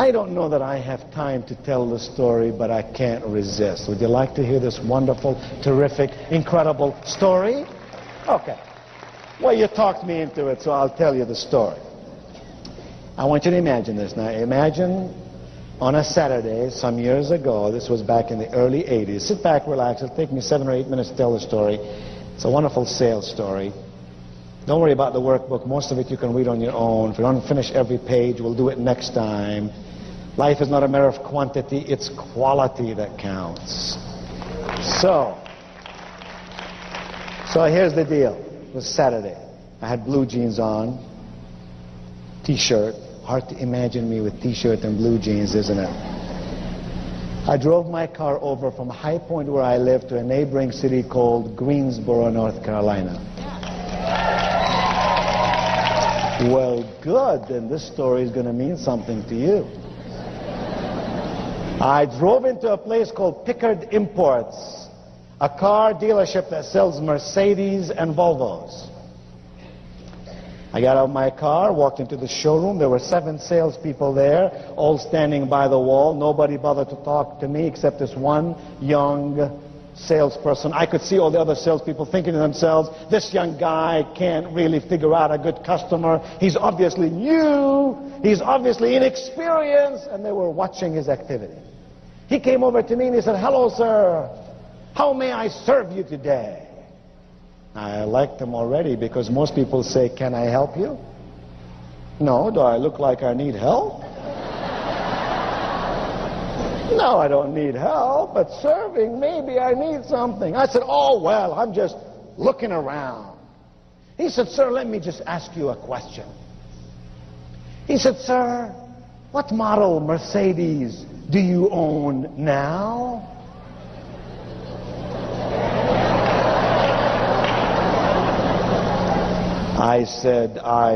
I don't know that I have time to tell the story, but I can't resist. Would you like to hear this wonderful, terrific, incredible story? Okay. Well, you talked me into it, so I'll tell you the story. I want you to imagine this now. Imagine on a Saturday some years ago, this was back in the early 80s. Sit back, relax. It'll take me 7 or 8 minutes to tell the story. It's a wonderful sales story. Don't worry about the workbook. Most of it you can read on your own. If you don't finish every page, we'll do it next time. Life is not a matter of quantity, it's quality that counts. So here's the deal. It was Saturday. I had blue jeans on, t-shirt. Hard to imagine me with t-shirt and blue jeans, isn't it? I drove my car over from High Point, where I live, to a neighboring city called Greensboro, North Carolina. Well, good, then this story is going to mean something to you. I drove into a place called Pickard Imports, a car dealership that sells Mercedes and Volvos. I got out of my car, walked into the showroom. There were 7 salespeople there, all standing by the wall. Nobody bothered to talk to me except this one young salesperson. I could see all the other salespeople thinking to themselves, this young guy can't really figure out a good customer. He's obviously new. He's obviously inexperienced. And they were watching his activity. He came over to me and he said, hello, sir. How may I serve you today? I liked him already because most people say, can I help you? No, do I look like I need help? No, I don't need help, but serving, maybe I need something. I said, oh, well, I'm just looking around. He said, sir, let me just ask you a question. He said, sir, what model Mercedes do you own now? I said, I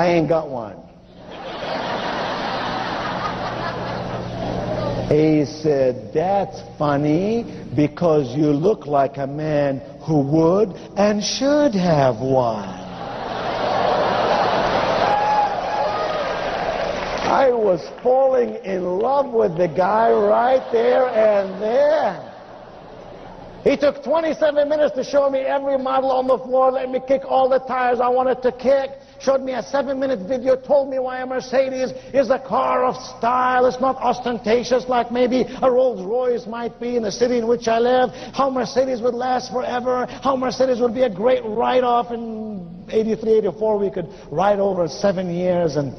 ain't got one. He said, that's funny because you look like a man who would and should have one. I was falling in love with the guy right there and then. He took 27 minutes to show me every model on the floor, let me kick all the tires I wanted to kick, showed me a 7-minute video, told me why a Mercedes is a car of style. It's not ostentatious like maybe a Rolls Royce might be in the city in which I live, how Mercedes would last forever, how Mercedes would be a great write-off. In 83, 84, we could ride over 7 years and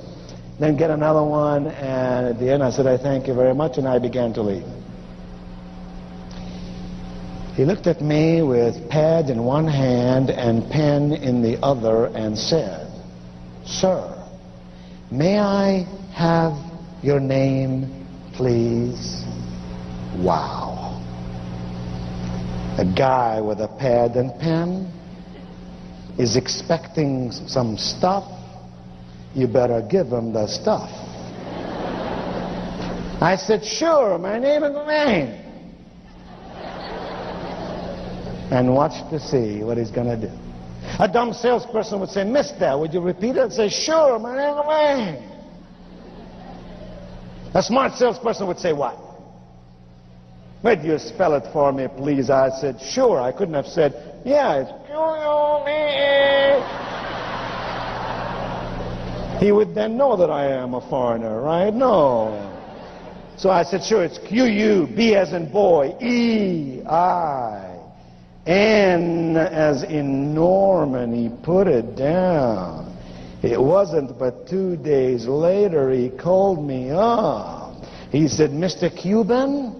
then get another one. And at the end I said, I thank you very much, and I began to leave. He looked at me with pad in one hand and pen in the other and said, sir, may I have your name, please? Wow. A guy with a pad and pen is expecting some stuff. You better give him the stuff. I said, sure, my name is Wayne. And watch to see what he's going to do. A dumb salesperson would say, mister, would you repeat it? I'd say, sure, my name is Wayne. A smart salesperson would say, what? Would you spell it for me, please? I said, sure. I couldn't have said, yeah, it's Q-U-B-E. He would then know that I am a foreigner, right? No. So I said, sure, it's Q-U-B as in boy, E-I. N as in Norman. He put it down. It wasn't but 2 days later he called me up. He said, Mr. Cuban?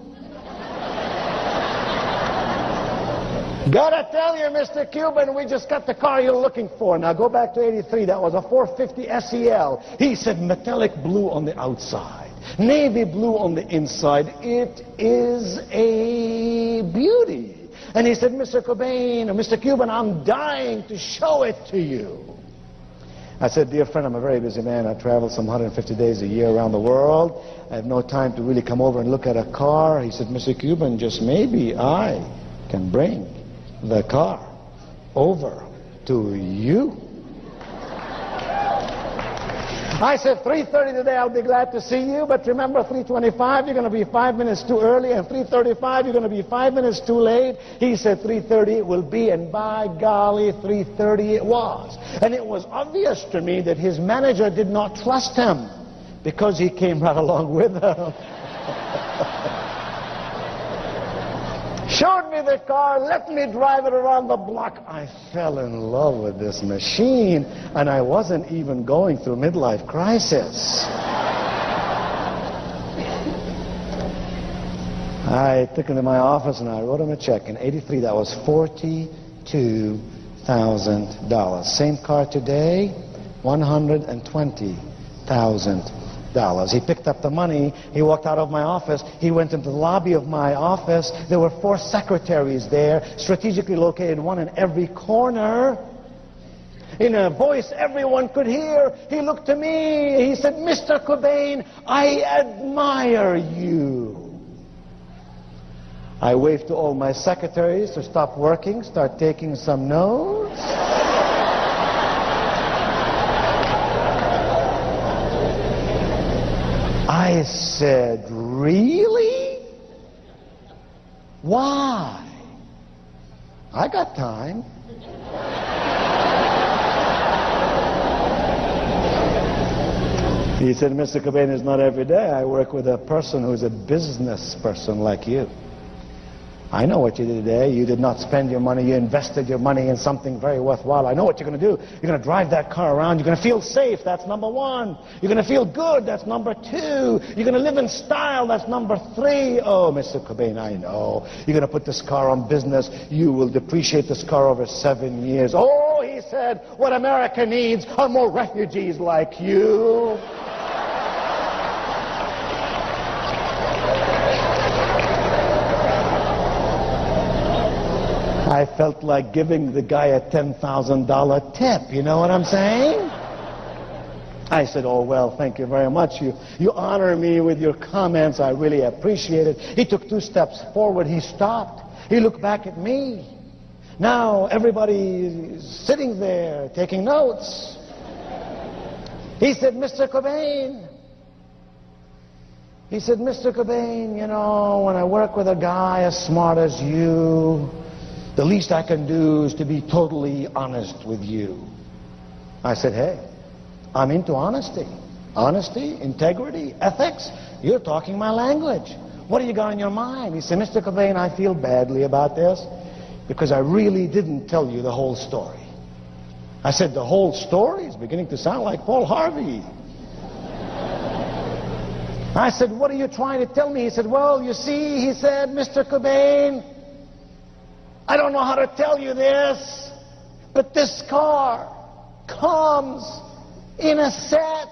Gotta tell you, Mr. Cuban, we just got the car you're looking for. Now go back to 83. That was a 450 SEL. He said, metallic blue on the outside, navy blue on the inside. It is a beauty. And he said, Mr. Cobain, or Mr. Cuban, I'm dying to show it to you. I said, dear friend, I'm a very busy man. I travel some 150 days a year around the world. I have no time to really come over and look at a car. He said, Mr. Cuban, just maybe I can bring the car over to you. I said, 3:30 today, I'll be glad to see you, but remember, 3:25, you're going to be 5 minutes too early, and 3:35, you're going to be 5 minutes too late. He said 3:30 it will be, and by golly, 3:30 it was. And it was obvious to me that his manager did not trust him, because he came right along with him. Showed me the car, let me drive it around the block. I fell in love with this machine, and I wasn't even going through midlife crisis. I took him to my office and I wrote him a check. In '83, that was $42,000. Same car today, $120,000. He picked up the money, he walked out of my office, he went into the lobby of my office. There were 4 secretaries there, strategically located, one in every corner. In a voice everyone could hear, he looked to me, he said, "Mr. Cobain, I admire you." I waved to all my secretaries to stop working, start taking some notes. I said, "Really? Why? I got time." He said, "Mr. Cobain, it's not every day I work with a person who's a business person like you. I know what you did today. You did not spend your money. You invested your money in something very worthwhile. I know what you're going to do. You're going to drive that car around. You're going to feel safe. That's number 1. You're going to feel good. That's number 2. You're going to live in style. That's number 3. Oh, Mr. Cobain, I know. You're going to put this car on business. You will depreciate this car over 7 years. Oh," he said, "what America needs are more refugees like you." I felt like giving the guy a $10,000 tip, you know what I'm saying? I said, "Oh, well, thank you very much. You honor me with your comments. I really appreciate it." He took 2 steps forward. He stopped. He looked back at me. Now everybody's sitting there taking notes. He said, "Mr. Cobain," he said, "Mr. Cobain, you know, when I work with a guy as smart as you, the least I can do is to be totally honest with you." I said, "Hey, I'm into honesty. Honesty, integrity, ethics. You're talking my language. What do you got in your mind?" He said, "Mr. Cobain, I feel badly about this because I really didn't tell you the whole story." I said, "The whole story is beginning to sound like Paul Harvey." I said, "What are you trying to tell me?" He said, "Well, you see," he said, "Mr. Cobain, I don't know how to tell you this, but this car comes in a set."